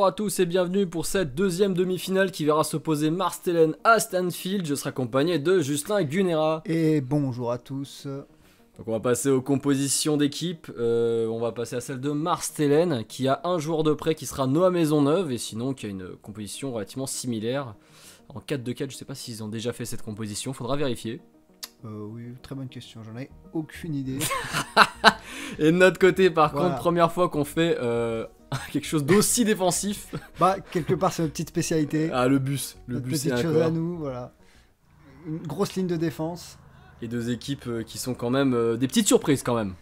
Bonjour à tous et bienvenue pour cette deuxième demi-finale qui verra s'opposer Marstellen à Stanfield. Je serai accompagné de Justin Gunera. Et bonjour à tous. Donc on va passer aux compositions d'équipe. On va passer à celle de Marstellen qui a un joueur de prêt qui sera Noah Maisonneuve et sinon qui a une composition relativement similaire. En 4-2-4, je sais pas s'ils ont déjà fait cette composition, faudra vérifier. Oui, très bonne question, j'en ai aucune idée. Et de notre côté, par Voilà. contre, première fois qu'on fait quelque chose d'aussi défensif. Bah, quelque part, c'est notre petite spécialité. Ah, le bus. Le notre bus, c'est petite chose d'accord. à nous, voilà. Une grosse ligne de défense. Et deux équipes qui sont quand même des petites surprises quand même.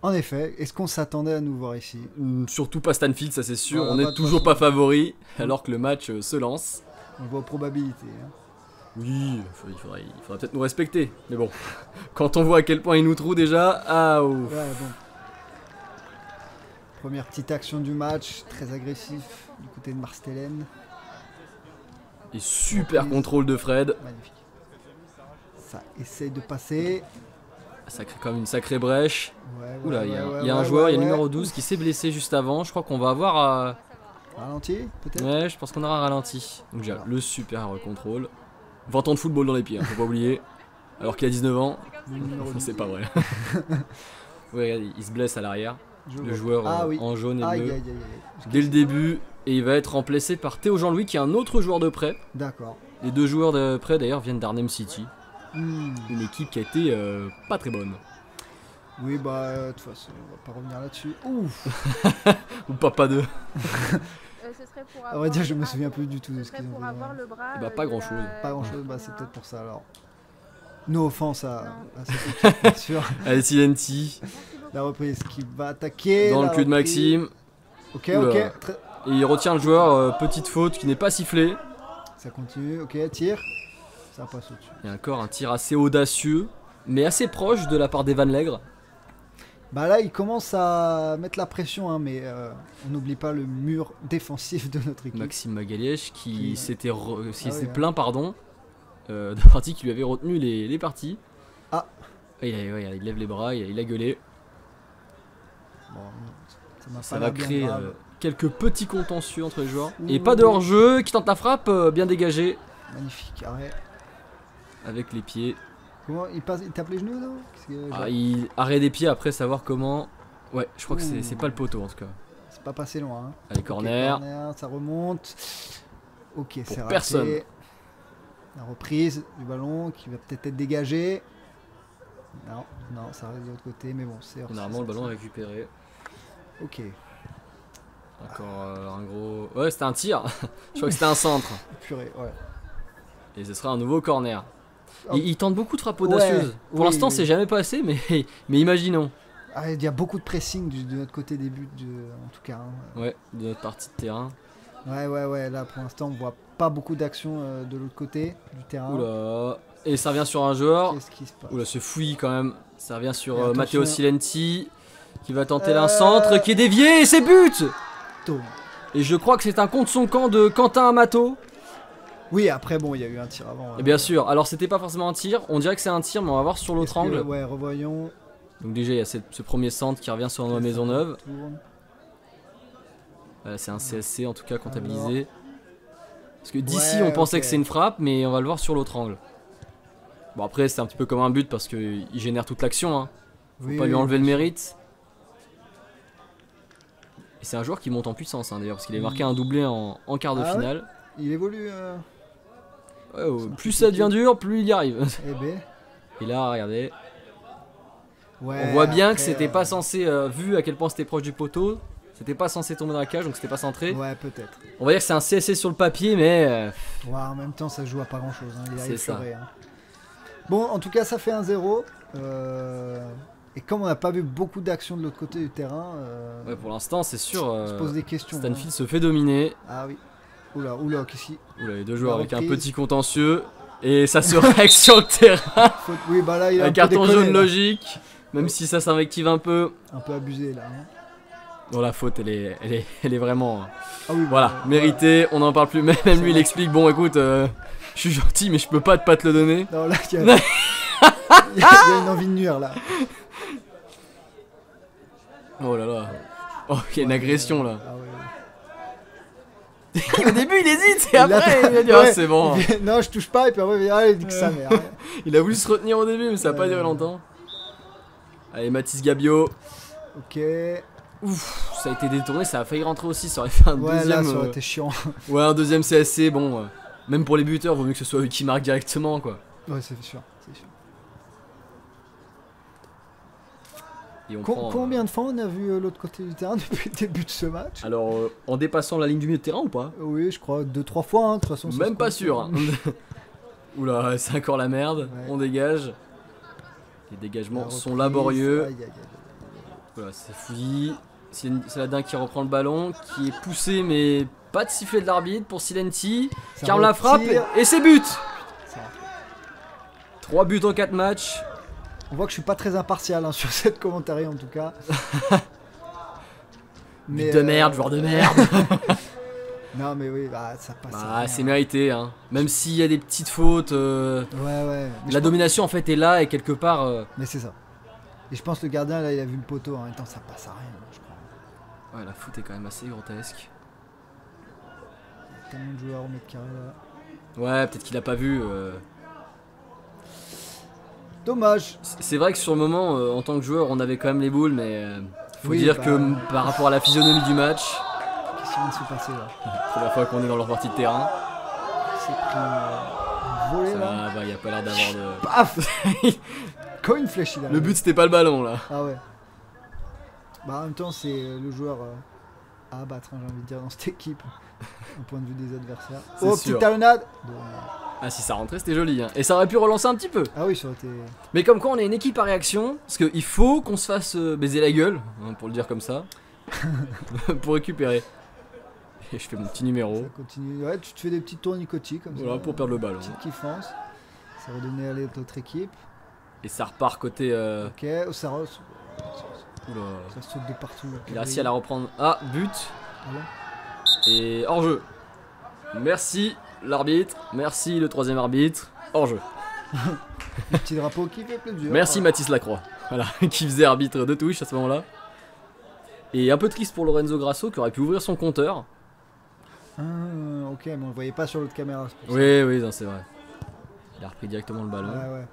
En effet, est-ce qu'on s'attendait à nous voir ici? Surtout pas Stanfield, ça c'est sûr. Voilà, On bah, est de toujours toute pas façon. favori alors que le match se lance. On voit aux probabilités. Hein. Oui, il faudrait peut-être nous respecter. Mais bon, quand on voit à quel point il nous trouve déjà, ah ouf. Ouais, bon. Première petite action du match, très agressif du côté de Marstellen. Et super contrôle de Fred. Magnifique. Ça essaye de passer. Ça crée quand même une sacrée brèche. Ouais, Oula, il y a un joueur, il y a le numéro 12 qui s'est blessé juste avant. Je crois qu'on va avoir... Ralenti, peut-être. Ouais, je pense qu'on aura ralenti. Donc déjà, le super contrôle. 20 ans de football dans les pieds, hein, faut pas oublier. Alors qu'il a 19 ans. Le numéro 12. C'est pas vrai. Ouais, regarde, il se blesse à l'arrière. Je Le vois. joueur Ah oui. en jaune et Aïe, bleu. aïe, aïe, aïe. Dès le début, et il va être remplacé par Théo Jean-Louis qui est un autre joueur de prêt. D'accord. Les deux joueurs de prêt d'ailleurs viennent d'Arnhem City, Hmm. une équipe qui a été pas très bonne. Oui, bah, de toute façon, on va pas revenir là-dessus. Ouf. Ou pas deux. Ce serait pour À vrai dire, je me souviens plus du tout de Ce ce serait qu'ils ont pour fait. avoir le bras. Bah, pas grand-chose. Pas grand-chose, bah, c'est peut-être pour ça alors. No offense à cette équipe, bien sûr. Allez, TNT, La reprise qui va attaquer. dans le la cul de reprise. Maxime. Ok, Oula. ok. Et il retient le joueur, petite faute qui n'est pas sifflée. Ça continue. Ok, tire. Ça passe au-dessus. Il y a encore un tir assez audacieux, mais assez proche de la part d'Evan Legre. Bah là, il commence à mettre la pression, hein, mais on n'oublie pas le mur défensif de notre équipe. Maxime Magalièche qui Qui- s'était oui, plaint pardon, d'un parti qui lui avait retenu les parties. Ah. Et il lève les bras, il a gueulé. Bon, m'a Ça pas va l'air bien créer grave. quelques petits contentieux entre les joueurs. Et Ouh. pas de hors-jeu, qui tente la frappe, bien dégagée Magnifique arrêt. avec les pieds. Comment il passe? Il tape les genoux, non? Qu'est-ce que- Ah, il arrête des pieds après savoir comment. Ouais, je crois que Ouh. c'est pas le poteau en tout cas. C'est pas passé loin. Hein. Allez, Ok, corner. ça remonte. Ok, c'est raté. personne. La reprise du ballon qui va peut-être être dégagée. Non, non, ça reste de l'autre côté, mais bon, c'est hors. Normalement, le ballon est récupéré. Ok. Encore un gros. Ouais, c'était un tir. Je crois que c'était un centre. Purée, ouais. Et ce sera un nouveau corner. Oh. Il tente beaucoup de frappes audacieuses. Ouais, Pour oui, l'instant, oui. c'est jamais passé, mais imaginons. Ah, il y a beaucoup de pressing de notre côté des buts, en tout cas. Hein. Ouais, de notre partie de terrain. Ouais. Là, pour l'instant, on voit pas beaucoup d'action de l'autre côté du terrain. Oula. Et ça revient sur un joueur. Qu'est-ce qui se passe? Oula, c'est fouillis quand même. Ça revient sur Et attention. Matteo Silenti qui va tenter un centre qui est dévié et c'est but. Tome. Et je crois que c'est un contre son camp de Quentin Amato. Oui, après, bon, il y a eu un tir avant. Et bien sûr, alors c'était pas forcément un tir. On dirait que c'est un tir, mais on va voir sur l'autre angle. Ouais, revoyons. Donc déjà, il y a ce premier centre qui revient sur Noah Maisonneuve. Tourne. Voilà, c'est un CSC en tout cas comptabilisé. Parce que d'ici, Ouais, on pensait ok. que c'est une frappe, mais on va le voir sur l'autre angle. Bon, après, c'est un petit peu comme un but parce qu'il génère toute l'action. Hein. Faut Oui, pas lui oui, enlever le bien sûr. mérite. Et c'est un joueur qui monte en puissance hein, d'ailleurs, parce qu'il a marqué un doublé en quart de Ah ouais finale. Il évolue. Ouais, plus ça devient dur, plus il y arrive. Eh ben. Et là, regardez, Ouais, on voit bien que après, c'était pas censé, vu à quel point c'était proche du poteau, c'était pas censé tomber dans la cage, donc c'était pas centré. Ouais, peut-être. On va dire que c'est un CSC sur le papier, mais Ouais, en même temps, ça se joue à pas grand chose. Hein. Il a C'est ça. effleuré, hein. Bon, en tout cas, ça fait 1-0. Et comme on n'a pas vu beaucoup d'action de l'autre côté du terrain, ouais, pour l'instant, c'est sûr, on se pose des questions. Stanfield se fait dominer. Hein. Ah oui. Oula, qu'est-ce qu'il. Oula, les deux joueurs avec un reprise. petit contentieux. Et ça se règle sur le terrain. Faute- Oui, bah là, il a Un un peu carton déconné, jaune là. logique. Même si ça s'invective un peu. Un peu abusé là. Hein. Bon, la faute, elle est vraiment. Ah oui, Voilà, bah, méritée. On n'en parle plus. Même lui, il explique bon, écoute, je suis gentil, mais je peux pas te le donner. Non, là, il y a... il y a une envie de nuire là. Oh là là. Oh, il y a une agression là. Ah ouais. Au début, il hésite et Il après, attend- il a dit ouais. ah, c'est bon. Non, je touche pas, et puis après, il dit que ça merde. Il a voulu se retenir au début, mais ça a pas duré longtemps. Allez, Mathis Gabiot. Ok. Ouf, ça a été détourné, ça a failli rentrer aussi, ça aurait fait un Ouais, deuxième. là, ça aurait été chiant. Ouais, un deuxième CSC, bon. Même pour les buteurs, vaut mieux que ce soit eux qui marquent directement, quoi. Ouais, c'est sûr. C'est sûr. Et on prend, Combien de fois on a vu l'autre côté du terrain depuis le début de ce match? Alors, en dépassant la ligne du milieu de terrain ou pas? Oui, je crois 2-3 fois, hein, de toute façon. ça Même se pas compte. sûr. Hein. Oula, c'est encore la merde. Ouais. On dégage. Les dégagements La sont reprise. laborieux. Aïe, aïe, aïe, aïe. Voilà, c'est fouillis. C'est Saladin qui reprend le ballon, qui est poussé, mais pas de sifflet de l'arbitre pour Silenti. Ça Karl la frappe retire. et c'est but. Ça rentre. 3 buts en 4 matchs. On voit que je suis pas très impartial hein, sur cette commentaire en tout cas. But de merde, joueur de merde. Non mais oui, bah, ça passe. à Bah, rien. c'est mérité, hein. Même s'il y a des petites fautes, Ouais, ouais. Mais la je domination en fait est là et quelque part. pense- Mais c'est ça. Et je pense que le gardien là, il a vu le poteau en même temps, ça passe à rien, je crois. Ouais, la faute est quand même assez grotesque. Il y a tellement de joueurs au mètre carré là. Ouais, peut-être qu'il a pas vu. Dommage. C'est vrai que sur le moment, en tant que joueur, on avait quand même les boules, mais faut Oui, dire bah, que par rapport à la physionomie du match, Qu'est-ce qui vient de se passer là? c'est la fois qu'on est dans leur partie de terrain. C'est pris une volée Ça là. va, il y a pas l'air d'avoir de. Paf. Comme une flèche il a. Le but c'était pas le ballon là. Ah ouais. Bah en même temps c'est le joueur à abattre hein, j'ai envie de dire dans cette équipe. Au point de vue des adversaires. C'est Oh sûr. petite talonnade. Ah, si ça rentrait, c'était joli. Hein. Et ça aurait pu relancer un petit peu. Ah oui ça aurait été. Mais comme quoi, on est une équipe à réaction, parce qu'il faut qu'on se fasse baiser la gueule, hein, pour le dire comme ça, pour récupérer. Et je fais mon petit numéro. Ça continue. Ouais tu te fais des petites tournicotis comme Voilà, ça. pour perdre le ballon. Petite kiffance. Ça va donner à l'autre équipe. Et ça repart côté. Ok, Osaros. Oula. Ça saute de partout. Il a réussi à la reprendre. Ah, but. Ah bon Et hors-jeu. Merci l'arbitre. Merci le troisième arbitre. Hors-jeu. Le petit drapeau qui fait plaisir. Merci Mathis Lacroix. Voilà, qui faisait arbitre de touche à ce moment-là. Et un peu triste pour Lorenzo Grasso qui aurait pu ouvrir son compteur. Ah, ok, mais on le voyait pas sur l'autre caméra. C'est pour ça. Oui, oui, non, c'est vrai. Il a repris directement le ballon. Ouais, ouais.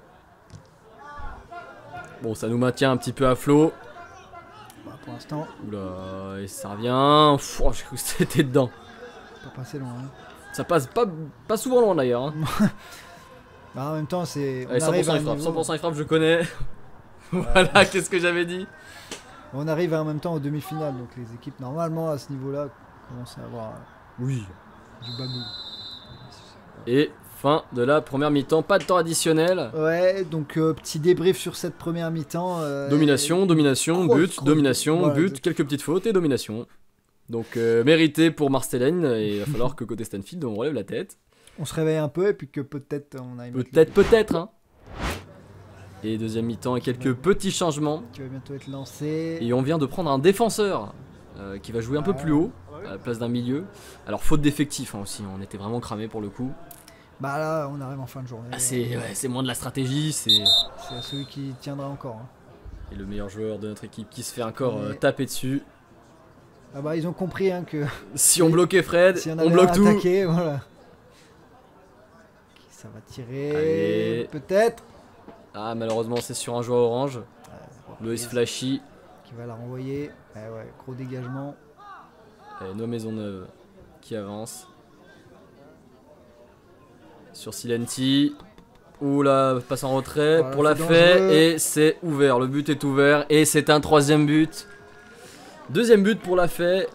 Bon, ça nous maintient un petit peu à flot. Bah, pour l'instant, Oula, et ça revient. Pff, oh, j'ai cru que c'était dedans. pas passé loin. Hein. Ça passe pas souvent loin d'ailleurs. Hein. Bah, en même temps, c'est. Allez, On arrive 100% à un il frappe, niveau- 100% il frappe, je connais. Voilà, qu'est-ce que j'avais dit. On arrive en même temps aux demi-finales, donc les équipes normalement à ce niveau-là commencent à avoir Oui. du bagou. Et fin de la première mi-temps, pas de temps additionnel. Ouais, donc petit débrief sur cette première mi-temps. Domination, domination, Grosse, but, grosse- domination, voilà, but, quelques petites fautes et domination. Donc mérité pour Marstellen et il va falloir que côté Stanfield on relève la tête. On se réveille un peu et puis que peut-être on a une Peut-être, hein. Et deuxième mi-temps et quelques petits changements. qui va bientôt être lancé. Et on vient de prendre un défenseur qui va jouer un peu plus haut, à la place d'un milieu. Alors faute d'effectif hein, aussi, on était vraiment cramé pour le coup. Bah là, on arrive en fin de journée. Ah, c'est moins de la stratégie, c'est... C'est à celui qui tiendra encore. Hein. Et le meilleur joueur de notre équipe qui se fait encore Ouais. taper dessus. Ah bah ils ont compris hein, que Si on bloquait Fred, si on on avait bloque tout. attaqué, voilà. Ça va tirer. Allez. Peut-être. Ah malheureusement c'est sur un joueur orange. Loïs Flashy. Qui va la renvoyer. Ouais, gros dégagement. Allez, Noah Maisonneuve qui avance. Sur Silenti. Oula, passe en retrait Voilà, pour la c'est fait dangereux. et c'est ouvert. Le but est ouvert et c'est un troisième but. Deuxième but pour la fait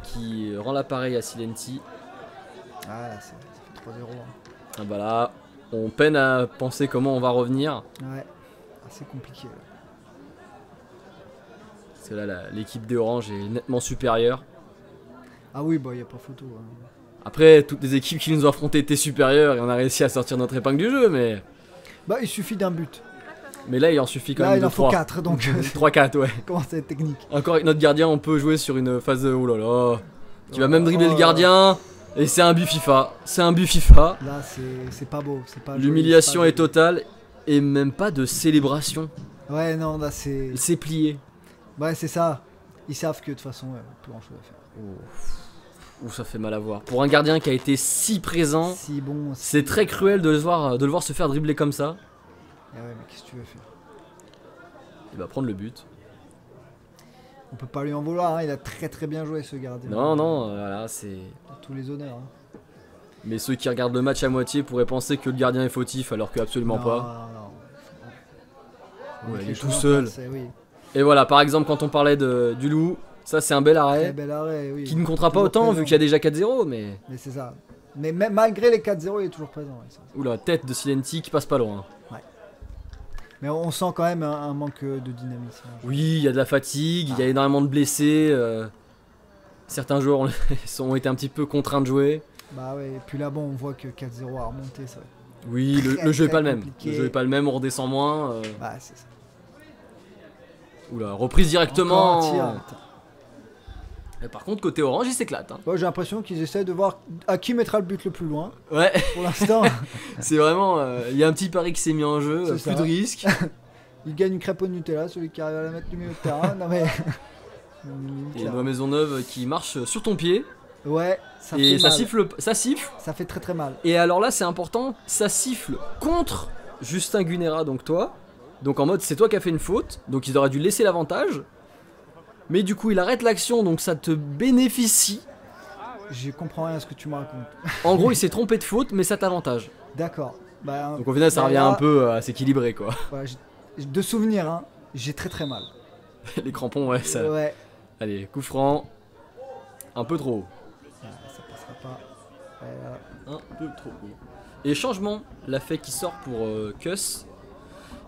qui rend l'appareil à Silenti. Ah là, ça fait 3-0. Hein. Ah bah là, on peine à penser comment on va revenir. Ouais, assez compliqué. Là. Parce que là, l'équipe des Oranges est nettement supérieure. Ah oui, bah y a pas photo. Hein. Après, toutes les équipes qui nous ont affrontés étaient supérieures et on a réussi à sortir notre épingle du jeu, mais Bah il suffit d'un but. là il en suffit quand Là même il de en faut 3. 4 donc 3-4, ouais. comment ça va être technique. Encore avec notre gardien, on peut jouer sur une phase de... Oh là là. Qui va même dribbler le gardien. Et c'est un but FIFA. C'est un but FIFA. Là c'est pas beau. C'est pas joli, L'humiliation c'est est pas joli. totale. Et même pas de célébration. Ouais non là c'est. Il s'est plié. Ouais c'est ça. Ils savent que de toute façon plus grand chose à faire. Ouh, ça fait mal à voir. Pour un gardien qui a été si présent, Si bon. c'est très cruel de le voir se faire dribbler comme ça. Ah ouais, mais qu'est-ce que tu veux faire? Il va prendre le but. On peut pas lui en vouloir, hein, il a très bien joué ce gardien. Non, non, voilà, c'est. Tous les honneurs. Hein. Mais ceux qui regardent le match à moitié pourraient penser que le gardien est fautif alors que absolument Non, pas. non. Ouais, il Les est tout choses en seul. place, oui. Et voilà, par exemple, quand on parlait du loup, ça c'est un bel Très arrêt. bel arrêt, oui. Qui ne comptera pas Toujours autant présent. vu qu'il y a déjà 4-0, mais. Mais c'est ça. Mais même malgré les 4-0, il est toujours présent. Ouais, ça. Oula, tête de Silenti qui passe pas loin. Mais on sent quand même un manque de dynamisme. Hein. Oui, il y a de la fatigue, il y a énormément de blessés. Certains joueurs ont été un petit peu contraints de jouer. Bah ouais, et puis là, bon, on voit que 4-0 a remonté. Ça. Oui, le jeu est pas le même. compliqué. Le jeu est pas le même, on redescend moins. Bah, c'est ça. Oula, reprise directement. Encore un tir, putain. Et par contre, côté orange, il s'éclate. Hein. Ouais, j'ai l'impression qu'ils essaient de voir à qui mettra le but le plus loin. Ouais, Pour l'instant, c'est vraiment. Il y a un petit pari qui s'est mis en jeu, C'est plus ça. de risques. il gagne une crêpe au Nutella, celui qui arrive à la mettre du milieu de terrain. Non mais. Et Noix Maisonneuve qui marche sur ton pied. Ouais, ça Et fait ça mal. siffle, ça siffle. Ça fait très mal. Et alors là, c'est important, ça siffle contre Justin Gunera, donc toi. Donc en mode, c'est toi qui as fait une faute, donc ils auraient dû laisser l'avantage. Mais du coup, il arrête l'action, donc ça te bénéficie. Je comprends rien à ce que tu me racontes. En gros, il s'est trompé de faute, mais ça t'avantage. D'accord. Bah, Donc au final, ça bah revient là, un peu à s'équilibrer, quoi. voilà, de souvenirs, hein, j'ai très mal. Les crampons, ouais, ça. Ouais. Allez, coup franc. Un peu trop haut. Ah, ça passera pas. Ouais, voilà. Un peu trop haut. Et changement, la fée qui sort pour Kuss.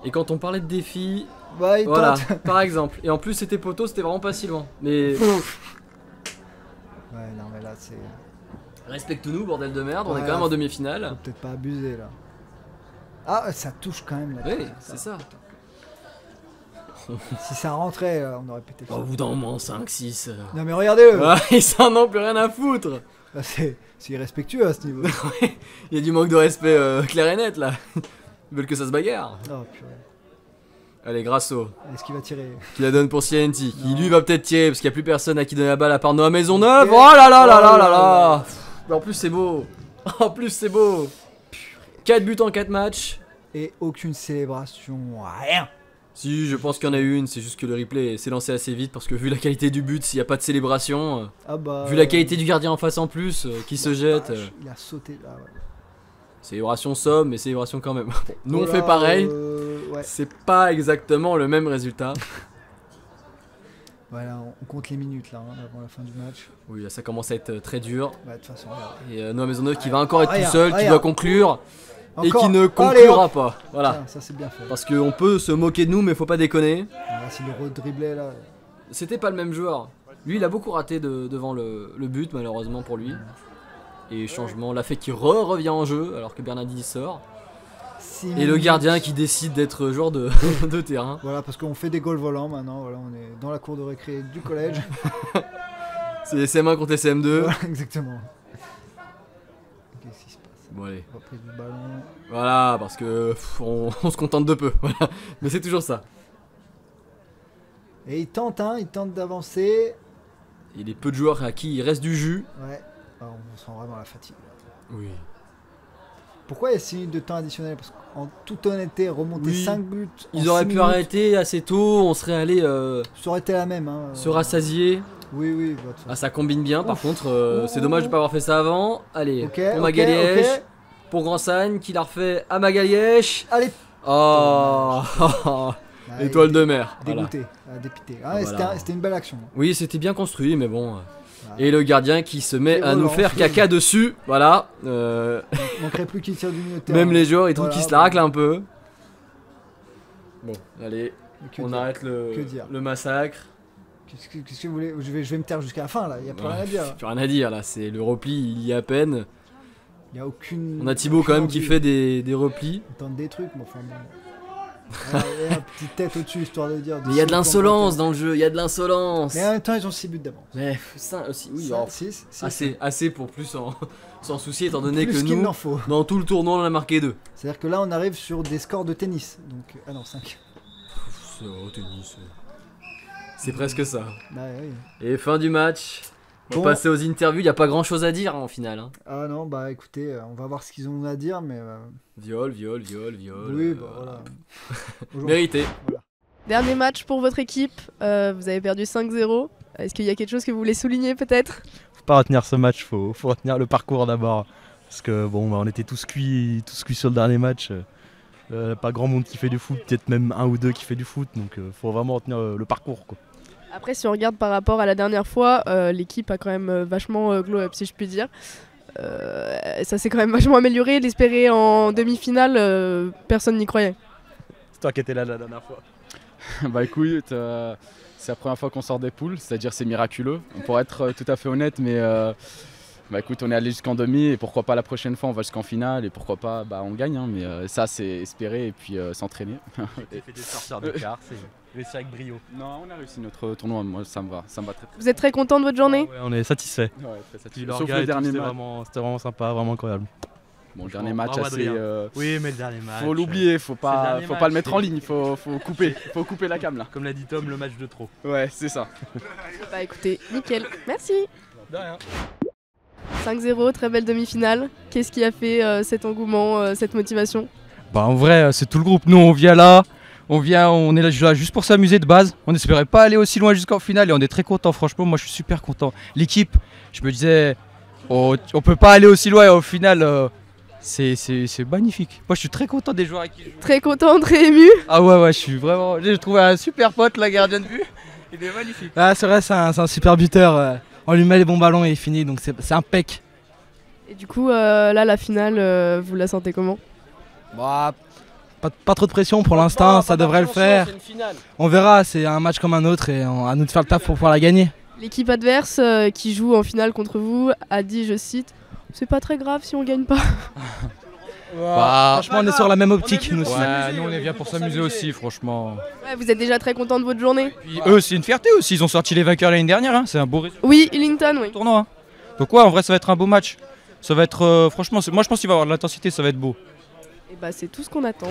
Et quand on parlait de défi, Bah, il voilà, tente. par exemple. Et en plus, c'était poteau, c'était vraiment pas si loin. Mais Ouais, non, mais là, c'est. respecte-nous, bordel de merde, on est Ouais, quand même en faut demi-finale. Faut peut-être pas abuser là. Ah, ça touche quand même là. Oui, c'est ça. Si ça rentrait, on aurait pété. Au bout d'un moment, 5, 6. Non, mais regardez-le. Ils s'en ont plus rien à foutre. Bah, c'est irrespectueux à ce niveau. Il y a du manque de respect clair et net là. Ils veulent que ça se bagarre. Oh purée. Allez, Grasso, Est-ce qu'il va tirer? qui la donne pour Cienti, qui Non. lui va peut-être tirer parce qu'il n'y a plus personne à qui donner la balle à part Noah Maisonneuve. Ok. Oh là là là Oh là là là là. là. Mais en plus, c'est beau. En plus, c'est beau. 4 buts en 4 matchs. Et aucune célébration, rien. Si, je pense qu'il y en a une, c'est juste que le replay s'est lancé assez vite parce que vu la qualité du but, s'il n'y a pas de célébration, Ah bah. vu la qualité du gardien en face en plus, qui se jette, Il a sauté là. Ouais. célébration somme, mais célébration quand même. Bon, nous on Oh là, fait pareil, ouais. c'est pas exactement le même résultat. Voilà, on compte les minutes là, hein, avant la fin du match. Oui, là, ça commence à être très dur. Bah, de toute façon, regarde. Et Noah Maisonneuve qui va encore être tout Regarde, seul, qui regarde. doit conclure, et Encore. qui ne Allez, conclura hop. pas. Voilà. Tiens, ça c'est bien fait. Parce qu'on peut se moquer de nous, mais faut pas déconner. Là, s'il est redriblé là. C'était pas le même joueur. Lui, il a beaucoup raté devant le but, malheureusement pour lui. Et changement, l'a fait qui revient en jeu, alors que Bernardini sort. 6 Et le minutes. gardien qui décide d'être joueur de, de terrain. Voilà, parce qu'on fait des goals volants maintenant. Voilà, on est dans la cour de récré du collège. C'est SM1 contre SM2. Voilà, exactement. Qu'est-ce qui se passe? Bon, allez. Reprise du ballon. Voilà, parce que on se contente de peu. Voilà. Mais c'est toujours ça. Et il tente d'avancer. Il y a des peu de joueurs à qui il reste du jus. Ouais, ah, on sent vraiment la fatigue. Là. Oui. Pourquoi il y a 6 minutes de temps additionnel? Parce qu'en toute honnêteté, remonter Oui. 5 buts. en Ils auraient 6 pu minutes, arrêter assez tôt, on serait allé Ça aurait été la même. Hein, se rassasier. Oui, oui. Bah, de toute Ah, façon. ça combine bien, par Ouf. contre, Ouf, c'est dommage de ouf. pas avoir fait ça avant. Allez, Ok, pour ok, Magalièche, ok. pour Grand Sagne, qui l'a refait à Magalièche. Allez. Oh, Ah, étoile de mer. Voilà. Dégoûté, dépité. Ah, Ah, et voilà. c'était une belle action. Oui, c'était bien construit, mais bon. Voilà. Et le gardien qui se met Et à nous relance, faire oui. caca dessus. Voilà. Il manquerait plus qu'il tire du milieu de terrain. Même les joueurs et tout Voilà, qui se bon. la raclent un peu. Bon, allez, Mais que on dire arrête Que dire le massacre. Qu'est-ce que vous voulez? Je vais me taire jusqu'à la fin là, il n'y a plus rien à dire. Plus rien à dire là, c'est le repli, il y a à peine. Il n'y a aucune. On a Thibaut quand même qui envie. fait des replis. On tente des trucs, mais enfin bon. Et la petite tête au-dessus histoire de dire. Mais il y a de l'insolence dans le jeu, il y a de l'insolence. Mais en même temps, ils ont 6 buts d'avance. Mais ça aussi, oui, 6, assez pour plus s'en soucier étant donné plus que qu'il nous, n'en faut. dans tout le tournoi, on en a marqué 2. C'est-à-dire que là, on arrive sur des scores de tennis. Donc, ah non, 5. C'est au tennis. C'est presque ça. Bah oui. Et fin du match, On va passer aux interviews, il n'y a pas grand chose à dire hein, au final. Hein. Ah non, bah écoutez, on va voir ce qu'ils ont à dire, mais. Viol. Oui, bah voilà. Mérité. Voilà. Dernier match pour votre équipe, vous avez perdu 5-0. Est-ce qu'il y a quelque chose que vous voulez souligner peut-être? Faut pas retenir ce match, faut retenir le parcours d'abord. Parce que bon, on était tous cuits sur le dernier match. Pas grand monde qui fait du foot, peut-être même un ou deux qui fait du foot, donc faut vraiment retenir le parcours quoi. Après, si on regarde par rapport à la dernière fois, l'équipe a quand même vachement glow up, si je puis dire. Ça s'est quand même vachement amélioré. L'espérer en demi-finale, personne n'y croyait. C'est toi qui étais là la dernière fois. Bah écoute, c'est la première fois qu'on sort des poules, c'est-à-dire c'est miraculeux. On pourrait être tout à fait honnête, mais bah écoute, on est allé jusqu'en demi et pourquoi pas la prochaine fois on va jusqu'en finale et pourquoi pas bah on gagne. Hein, mais ça c'est espérer et puis s'entraîner. J'ai fait des sorteurs de quart, c'est réussi avec brio. Non, on a réussi notre tournoi, moi ça me va très très. Vous êtes très content de votre journée? Ouais, on est satisfait. Ouais, très satisfait. Sauf le dernier match. C'était vraiment sympa, vraiment incroyable. Bon, le dernier match assez. Oui, mais le dernier match. Faut l'oublier, faut pas le mettre en ligne, faut couper la cam là. Comme l'a dit Tom, le match de trop. Ouais, c'est ça. Bah écoutez, nickel, merci. De rien. 5-0, très belle demi-finale. Qu'est-ce qui a fait cet engouement, cette motivation? Bah en vrai, c'est tout le groupe. Nous, on vient là, on est là juste pour s'amuser de base. On n'espérait pas aller aussi loin jusqu'en finale et on est très content. Franchement, moi, je suis super content. L'équipe, je me disais, on peut pas aller aussi loin et au final, c'est magnifique. Moi, je suis très content des joueurs avec qui je joue. Très content, très ému. Ah ouais, j'ai trouvé un super pote, la gardien de but. Il est magnifique. Ah, c'est vrai, c'est un super buteur. On lui met les bons ballons et il finit, donc c'est impec. Et du coup, là, la finale, vous la sentez comment? Bah, pas trop de pression pour l'instant, ça devrait le faire. On verra, c'est un match comme un autre et à nous de faire le taf pour pouvoir la gagner. L'équipe adverse qui joue en finale contre vous a dit, je cite, c'est pas très grave si on gagne pas. Franchement, on est sur la même optique, nous aussi. Ouais, nous, on est bien pour s'amuser aussi, franchement. Ouais, vous êtes déjà très content de votre journée? Puis eux, c'est une fierté aussi. Ils ont sorti les vainqueurs l'année dernière. Hein. C'est un beau résultat. Oui, Illington, oui. Tournoi. Hein. Donc ouais, en vrai, ça va être un beau match. Ça va être, franchement, moi je pense qu'il va y avoir de l'intensité, ça va être beau. Et bah c'est tout ce qu'on attend.